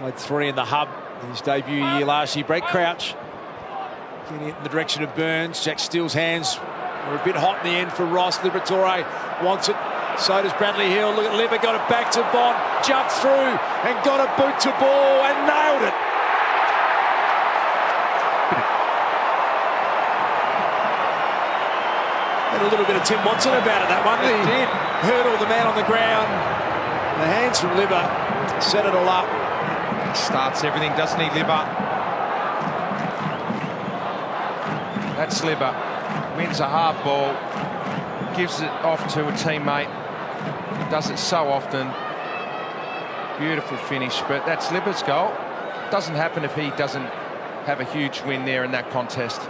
Played 3 in the hub in his debut year last year. Brett Crouch getting it in the direction of Burns. Jack Steele's hands were a bit hot in the end for Ross. Liberatore wants it. So does Bradley Hill. Look at Libba, got it back to Bont. Jumped through and got a boot to ball and nailed it. Had a little bit of Tim Watson about it, that one. He did. Hurdled the man on the ground. The hands from Libba set it all up. Starts everything, doesn't he, Libba? That's Libba. Wins a hard ball. Gives it off to a teammate. Does it so often. Beautiful finish, but that's Libba's goal. Doesn't happen if he doesn't have a huge win there in that contest.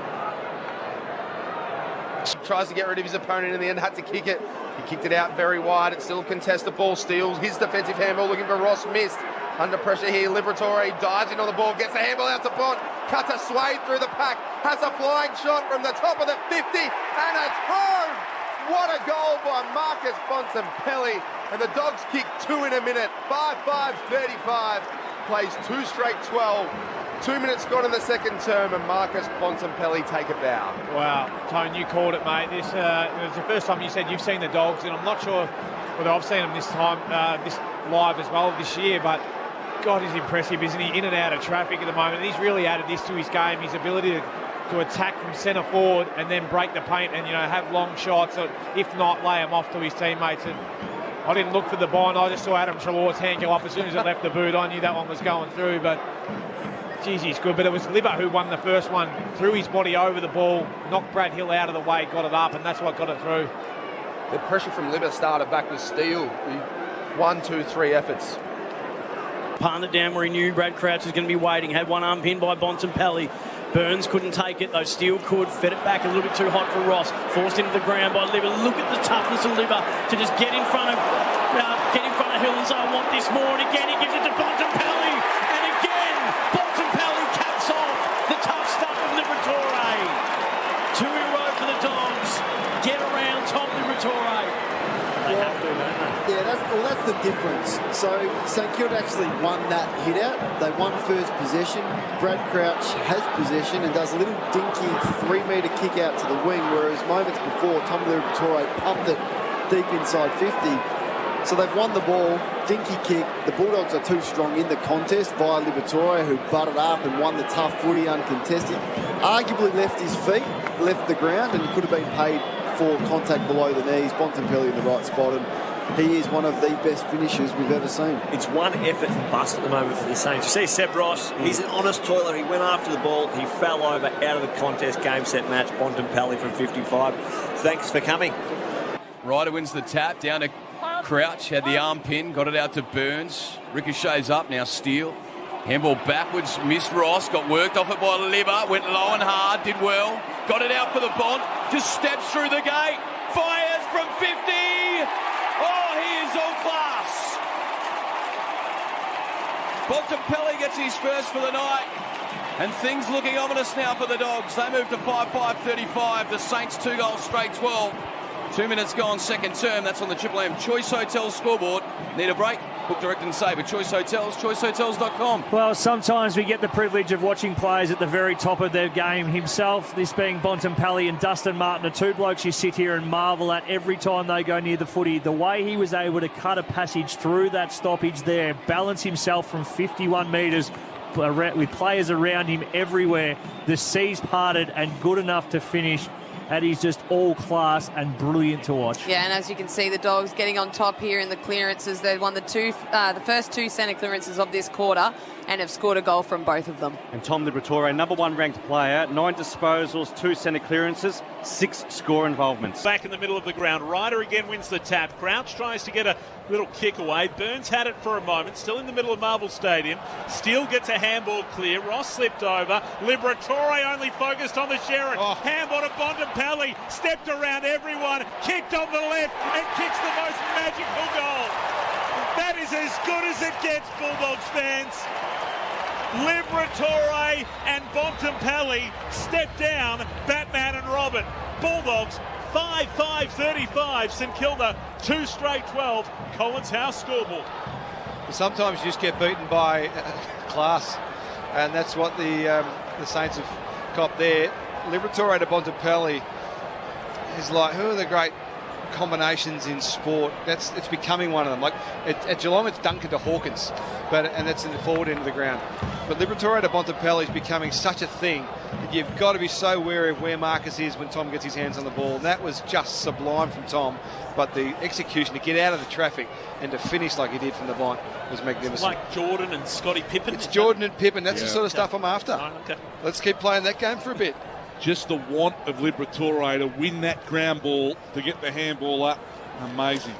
Tries to get rid of his opponent in the end, had to kick it. He kicked it out very wide. It's still a contested ball. Steals his defensive handball, looking for Ross, missed. Under pressure here, Liberatore dives in on the ball, gets the handball out to Bont, cuts a swathe through the pack, has a flying shot from the top of the 50, and it's home! What a goal by Marcus Bontempelli, and the Dogs kick 2 in a minute. 5-5-35, plays 2 straight 12. 2 minutes gone in the second term, and Marcus Bontempelli take a bow. Wow, Tone, you called it, mate. This was the first time you said you've seen the Dogs, and I'm not sure whether I've seen them this time, this live as well this year, but God, he's impressive, isn't he? In and out of traffic at the moment. And he's really added this to his game, his ability to attack from centre forward and then break the paint and, you know, have long shots, or if not, lay them off to his teammates. And I didn't look for the Bond. I just saw Adam Treloar's hand go up as soon as it left the boot. I knew that one was going through, but geez, he's good. But it was Libba who won the first one, threw his body over the ball, knocked Brad Hill out of the way, got it up, and that's what got it through. The pressure from Libba started back with Steele. 1, 2, 3 efforts. Palmed it down where he knew Brad Crouch was going to be waiting. Had one arm pinned by Bontempelli. Burns couldn't take it, though Steele could. Fed it back a little bit too hot for Ross. Forced into the ground by Libba. Look at the toughness of Libba to just get in front of Hill and say, I want this more. And again, he gives it to Bontempelli. And again, Bontempelli caps off the tough stuff of Liberatore. 2 in a row for the Dogs. Get around Tom Liberatore. They have to, don't they? Yeah, that's the difference. So St Kilda actually won that hit out. They won first possession. Brad Crouch has possession and does a little dinky 3-metre kick out to the wing, whereas moments before, Tom Liberatore pumped it deep inside 50. So they've won the ball, dinky kick. The Bulldogs are too strong in the contest via Liberatore, who butted up and won the tough footy uncontested. Arguably left his feet, left the ground, and could have been paid for contact below the knees. Bontempelli in the right spot, and he is one of the best finishers we've ever seen. It's one effort bust at the moment for the Saints. You see Seb Ross, he's an honest toiler. He went after the ball, he fell over out of the contest, game, set, match. Bontempelli from 55. Thanks for coming. Ryder wins the tap, down to Crouch, had the arm pin, got it out to Burns. Ricochets up, now Steele. Handball backwards, missed Ross, got worked off it by Libba, went low and hard, did well. Got it out for the Bont, just steps through the gate, fires from 50. Oh, he is outclass. Bontempelli gets his first for the night. And things looking ominous now for the Dogs. They move to 5-5-35. The Saints 2 goals straight 12. 2 minutes gone, second term. That's on the Triple M Choice Hotels scoreboard. Need a break? Book, direct and save at Choice Hotels, choicehotels.com. Well, sometimes we get the privilege of watching players at the very top of their game himself, this being Bontempelli and Dustin Martin, the 2 blokes you sit here and marvel at every time they go near the footy. The way he was able to cut a passage through that stoppage there, balance himself from 51 metres with players around him everywhere. The seas parted and good enough to finish. That is just all class and brilliant to watch. Yeah, and as you can see, the Dogs getting on top here in the clearances. They won the first 2 centre clearances of this quarter and have scored a goal from both of them. And Tom Liberatore, number 1 ranked player, 9 disposals, 2 centre clearances, 6 score involvements. Back in the middle of the ground, Ryder again wins the tap. Crouch tries to get a little kick away. Burns had it for a moment, still in the middle of Marvel Stadium. Steele gets a handball clear. Ross slipped over. Liberatore only focused on the Sherrin. Handball to Bontempelli, stepped around everyone, kicked on the left and kicks the most magical goal. That is as good as it gets, Bulldogs fans. Liberatore and Bontempelli step down, Batman and Robin. Bulldogs 5-5-35, St Kilda 2 straight 12, Collins House scoreboard. Sometimes you just get beaten by class, and that's what the Saints have copped there. Liberatore to Bontempelli is like, who are the great combinations in sport? It's becoming one of them. Like at Geelong, it's Duncan to Hawkins, and that's in the forward end of the ground. But Liberatore to Bontempelli is becoming such a thing that you've got to be so wary of where Marcus is when Tom gets his hands on the ball. And that was just sublime from Tom. But the execution to get out of the traffic and to finish like he did from the Bont was magnificent. It's like Jordan and Scotty Pippen. It's Jordan and Pippen. That's the sort of stuff I'm after. Okay. Let's keep playing that game for a bit. Just the want of Liberatore to win that ground ball, to get the handball up. Amazing.